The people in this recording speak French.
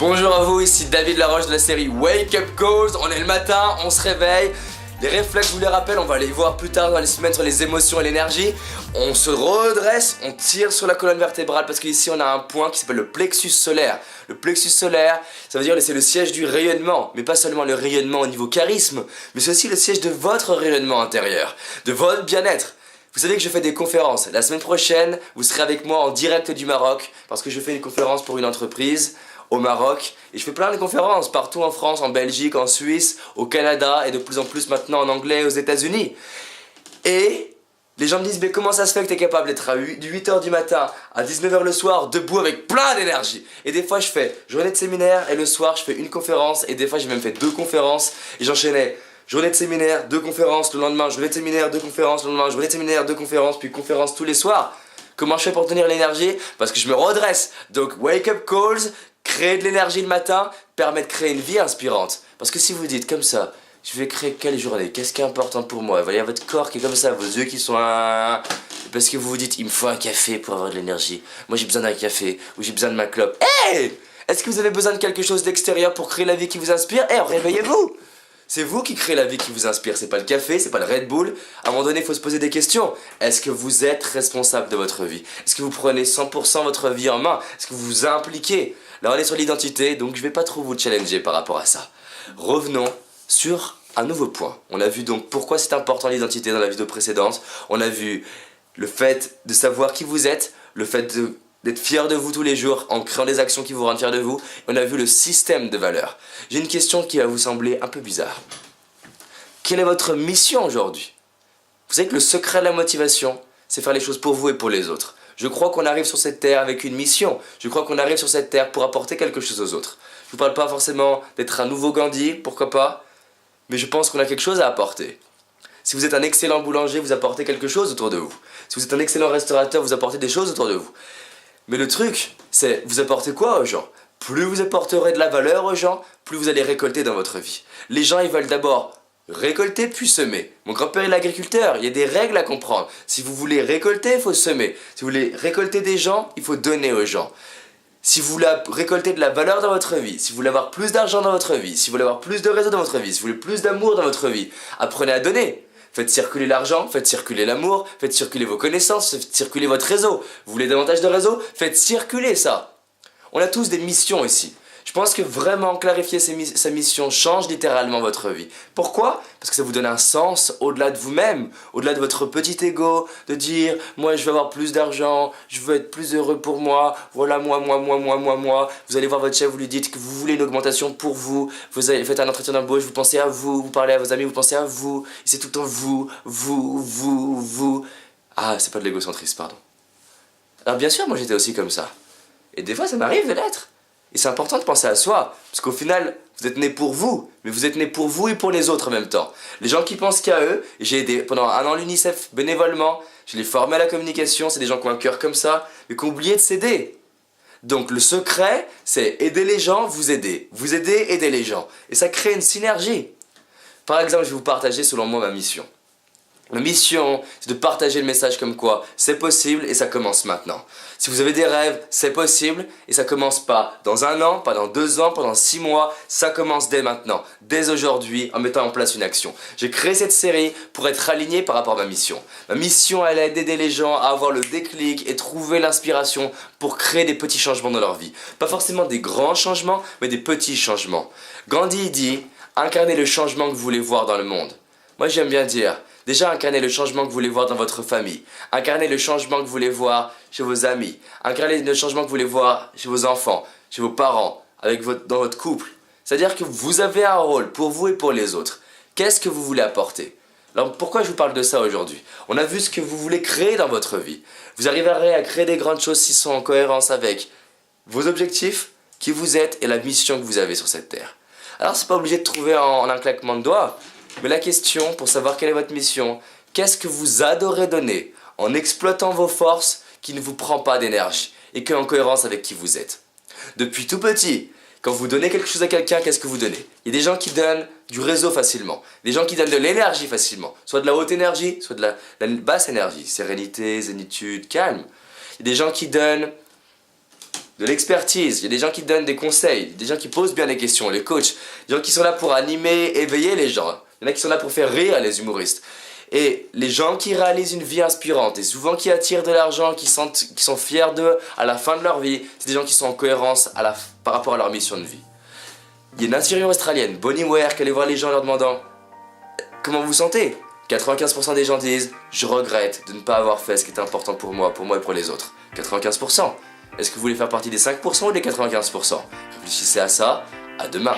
Bonjour à vous, ici David Laroche de la série Wake Up Calls. On est le matin, on se réveille. Les réflexes, je vous les rappelle, on va les voir plus tard dans les semaines sur les émotions et l'énergie. On se redresse, on tire sur la colonne vertébrale parce qu'ici on a un point qui s'appelle le plexus solaire. Le plexus solaire, ça veut dire que c'est le siège du rayonnement, mais pas seulement le rayonnement au niveau charisme, mais c'est aussi le siège de votre rayonnement intérieur, de votre bien-être. Vous savez que je fais des conférences. La semaine prochaine, vous serez avec moi en direct du Maroc parce que je fais une conférence pour une entreprise au Maroc et je fais plein de conférences partout en France, en Belgique, en Suisse, au Canada et de plus en plus maintenant en anglais aux États-Unis. Et les gens me disent mais comment ça se fait que tu es capable d'être à 8h du matin à 19h le soir debout avec plein d'énergie. Et des fois je fais journée de séminaire et le soir je fais une conférence et des fois j'ai même fait 2 conférences et j'enchaînais. Journée de séminaire, 2 conférences, le lendemain, journée de séminaire, 2 conférences, le lendemain, journée de séminaire, 2 conférences, puis conférences tous les soirs. Comment je fais pour tenir l'énergie? Parce que je me redresse. Donc, wake up calls, créer de l'énergie le matin, permet de créer une vie inspirante. Parce que si vous dites comme ça, je vais créer quelle journée? Qu'est-ce qui est important pour moi? Vous voyez votre corps qui est comme ça, vos yeux qui sont... Parce que vous vous dites, il me faut un café pour avoir de l'énergie. Moi j'ai besoin d'un café, ou j'ai besoin de ma clope. Hey! Est-ce que vous avez besoin de quelque chose d'extérieur pour créer la vie qui vous inspire? Eh, réveillez-vous! C'est vous qui créez la vie qui vous inspire, c'est pas le café, c'est pas le Red Bull. À un moment donné, il faut se poser des questions. Est-ce que vous êtes responsable de votre vie? Est-ce que vous prenez 100% votre vie en main? Est-ce que vous vous impliquez? Là, on est sur l'identité, donc je vais pas trop vous challenger par rapport à ça. Revenons sur un nouveau point. On a vu donc pourquoi c'est important l'identité dans la vidéo précédente. On a vu le fait de savoir qui vous êtes, le fait d'être fier de vous tous les jours en créant des actions qui vous rendent fier de vous. On a vu le système de valeurs. J'ai une question qui va vous sembler un peu bizarre. Quelle est votre mission aujourd'hui? Vous savez que le secret de la motivation, c'est faire les choses pour vous et pour les autres. Je crois qu'on arrive sur cette terre avec une mission. Je crois qu'on arrive sur cette terre pour apporter quelque chose aux autres. Je ne vous parle pas forcément d'être un nouveau Gandhi, pourquoi pas, mais je pense qu'on a quelque chose à apporter. Si vous êtes un excellent boulanger, vous apportez quelque chose autour de vous. Si vous êtes un excellent restaurateur, vous apportez des choses autour de vous. Mais le truc, c'est vous apportez quoi aux gens? Plus vous apporterez de la valeur aux gens, plus vous allez récolter dans votre vie. Les gens, ils veulent d'abord récolter puis semer. Mon grand-père est l'agriculteur, il y a des règles à comprendre. Si vous voulez récolter, il faut semer. Si vous voulez récolter des gens, il faut donner aux gens. Si vous voulez récolter de la valeur dans votre vie, si vous voulez avoir plus d'argent dans votre vie, si vous voulez avoir plus de réseau dans votre vie, si vous voulez plus d'amour dans votre vie, apprenez à donner. Faites circuler l'argent, faites circuler l'amour, faites circuler vos connaissances, faites circuler votre réseau. Vous voulez davantage de réseau? Faites circuler ça. On a tous des missions ici. Je pense que vraiment clarifier sa mission change littéralement votre vie. Pourquoi? Parce que ça vous donne un sens au-delà de vous-même, au-delà de votre petit ego, de dire « moi je veux avoir plus d'argent, je veux être plus heureux pour moi, voilà moi. » Vous allez voir votre chef, vous lui dites que vous voulez une augmentation pour vous, vous faites un entretien d'embauche, vous pensez à vous, vous parlez à vos amis, vous pensez à vous, et c'est tout le temps vous. Ah, c'est pas de l'égocentrisme, pardon. Alors bien sûr, moi j'étais aussi comme ça. Et des fois ça m'arrive de l'être. Et c'est important de penser à soi, parce qu'au final, vous êtes né pour vous, mais vous êtes né pour vous et pour les autres en même temps. Les gens qui pensent qu'à eux, j'ai aidé pendant 1 an l'UNICEF bénévolement, je les formais à la communication, c'est des gens qui ont un cœur comme ça, mais qui ont oublié de s'aider. Donc le secret, c'est aider les gens, vous aider, aider les gens. Et ça crée une synergie. Par exemple, je vais vous partager selon moi ma mission. Ma mission, c'est de partager le message comme quoi c'est possible et ça commence maintenant. Si vous avez des rêves, c'est possible et ça commence pas dans 1 an, pas dans 2 ans, pas dans 6 mois, ça commence dès maintenant, dès aujourd'hui en mettant en place une action. J'ai créé cette série pour être aligné par rapport à ma mission. Ma mission, elle est d'aider les gens à avoir le déclic et trouver l'inspiration pour créer des petits changements dans leur vie. Pas forcément des grands changements, mais des petits changements. Gandhi dit, incarnez le changement que vous voulez voir dans le monde. Moi j'aime bien dire, déjà incarnez le changement que vous voulez voir dans votre famille, incarnez le changement que vous voulez voir chez vos amis, incarnez le changement que vous voulez voir chez vos enfants, chez vos parents, dans votre couple. C'est-à-dire que vous avez un rôle pour vous et pour les autres. Qu'est-ce que vous voulez apporter? Alors pourquoi je vous parle de ça aujourd'hui? On a vu ce que vous voulez créer dans votre vie. Vous arriverez à créer des grandes choses qui sont en cohérence avec vos objectifs, qui vous êtes et la mission que vous avez sur cette terre. Alors c'est pas obligé de trouver en un claquement de doigts. Mais la question, pour savoir quelle est votre mission, qu'est-ce que vous adorez donner en exploitant vos forces qui ne vous prend pas d'énergie et qui est en cohérence avec qui vous êtes. Depuis tout petit, quand vous donnez quelque chose à quelqu'un, qu'est-ce que vous donnez? Il y a des gens qui donnent du réseau facilement, des gens qui donnent de l'énergie facilement, soit de la haute énergie, soit de la basse énergie, sérénité, zénitude, calme. Il y a des gens qui donnent de l'expertise, il y a des gens qui donnent des conseils, des gens qui posent bien les questions, les coachs, des gens qui sont là pour animer, éveiller les gens, il y en a qui sont là pour faire rire les humoristes. Et les gens qui réalisent une vie inspirante et souvent qui attirent de l'argent, qui sont fiers d'eux à la fin de leur vie, c'est des gens qui sont en cohérence par rapport à leur mission de vie. Il y a une interview australienne, Bonnie Ware, qui allait voir les gens en leur demandant « Comment vous vous sentez ?» 95% des gens disent « Je regrette de ne pas avoir fait ce qui était important pour moi et pour les autres. » 95%. Est-ce que vous voulez faire partie des 5% ou des 95%? Réfléchissez à ça, à demain.